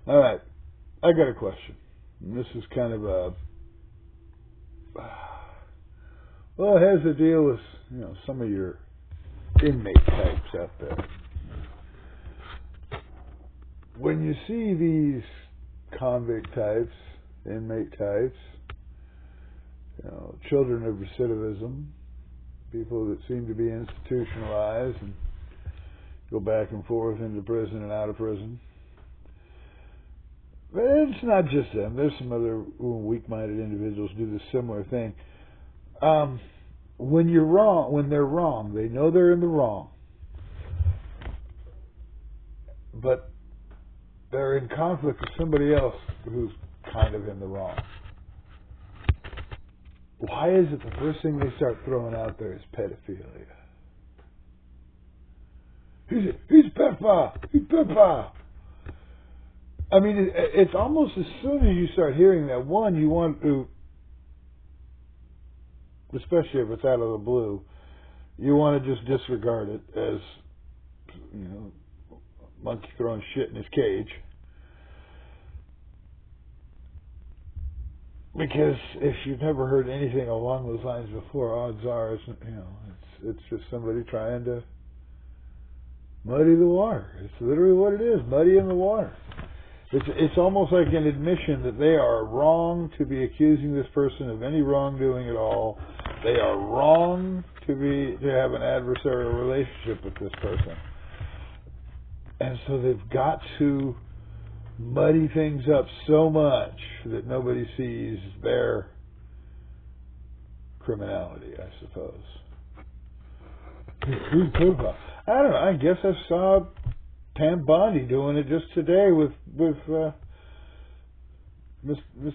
All right, I got a question. And this is kind of a, well, it has to deal with, some of your inmate types out there. When you see these convict types, inmate types, children of recidivism, people that seem to be institutionalized and go back and forth into prison and out of prison. But it's not just them. There's some other weak-minded individuals who do this similar thing. When they're wrong, they know they're in the wrong. But they're in conflict with somebody else who's kind of in the wrong. Why is it the first thing they start throwing out there is pedophilia? He's a pedophile. He's a pedophile. I mean, it's almost as soon as you start hearing that, one, you want to, especially if it's out of the blue, you want to just disregard it as, monkey throwing shit in his cage. Because if you've never heard anything along those lines before, odds are, it's just somebody trying to muddy the water. It's literally what it is, muddying the water. It's almost like an admission that they are wrong to be accusing this person of any wrongdoing at all. They are wrong to have an adversarial relationship with this person. And so they've got to muddy things up so much that nobody sees their criminality, I suppose. I don't know. I guess I saw Pam Bondi doing it just today with Mr.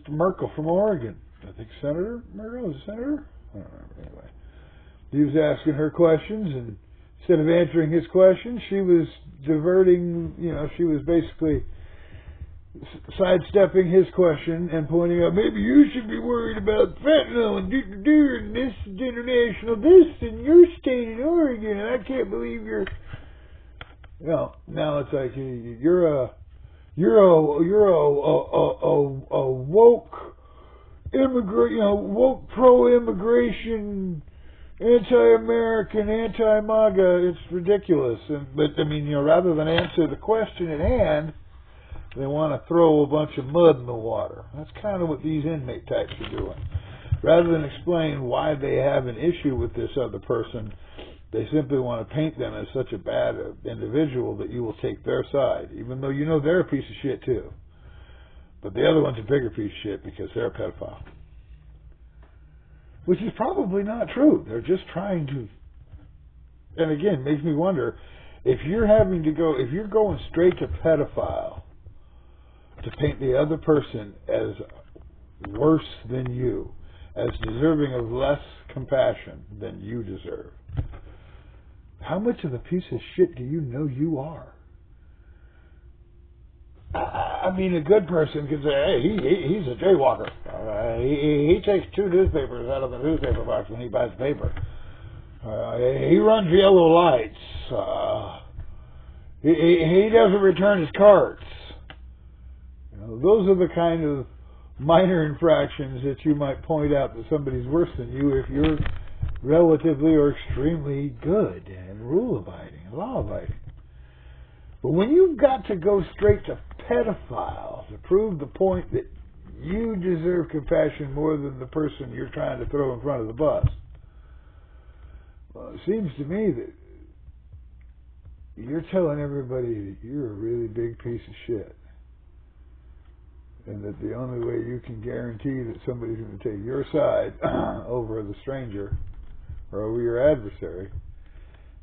Merkel from Oregon. I think Senator Merkel, is it Senator? I don't remember. Anyway, he was asking her questions, and instead of answering his questions, she was diverting. She was basically sidestepping his question and pointing out, maybe you should be worried about fentanyl and and this is international this and you're staying in Oregon and I can't believe you're now it's like you're a woke immigrant, woke pro-immigration, anti-American, anti-MAGA. It's ridiculous. But rather than answer the question at hand, they want to throw a bunch of mud in the water. That's kind of what these inmate types are doing. Rather than explain why they have an issue with this other person, they simply want to paint them as such a bad individual that you will take their side, even though they're a piece of shit too. But the other one's a bigger piece of shit because they're a pedophile. Which is probably not true. They're just trying to... And again, makes me wonder, if you're going straight to pedophile, to paint the other person as worse than you, as deserving of less compassion than you deserve, how much of a piece of shit do you know you are? I mean, a good person could say, hey, he's a jaywalker. He takes 2 newspapers out of the newspaper box when he buys paper. He runs yellow lights. He doesn't return his cards. Those are the kind of minor infractions that you might point out that somebody's worse than you if you're relatively or extremely good and rule-abiding and law-abiding. But when you've got to go straight to pedophile to prove the point that you deserve compassion more than the person you're trying to throw in front of the bus, well, it seems to me that you're telling everybody that you're a really big piece of shit. And that the only way you can guarantee that somebody's going to take your side over the stranger or over your adversary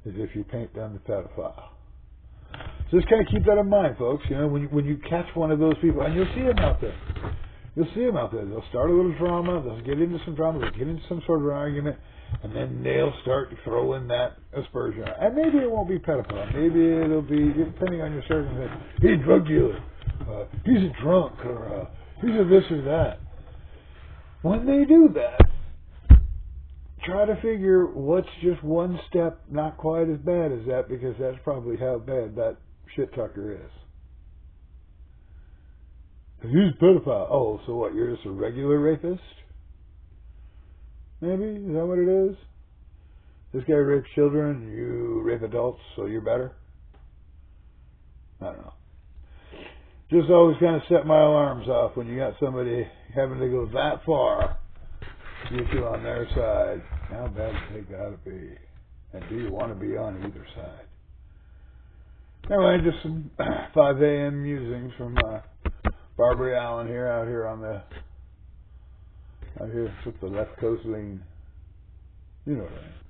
is if you paint them the pedophile. So just kind of keep that in mind, folks. When you catch one of those people, and you'll see them out there. They'll start a little drama. They'll get into some drama. They'll get into some sort of an argument. And then they'll start to throw in that aspersion. And maybe it won't be pedophile. Maybe it'll be, depending on your circumstance, he's a drug dealer. He's a drunk, or he's a this or that. When they do that, try to figure what's just one step not quite as bad as that, because that's probably how bad that shit tucker is. He's a pedophile. Oh, so what? You're just a regular rapist? Maybe? Is that what it is? This guy rapes children, you rape adults, so you're better? I don't know. Just always kind of set my alarms off when you got somebody having to go that far to get you on their side. How bad do they gotta be? And do you want to be on either side? Anyway, just some 5 a.m. musings from Barbary Allen here, out here with the left coast lean. You know what I mean.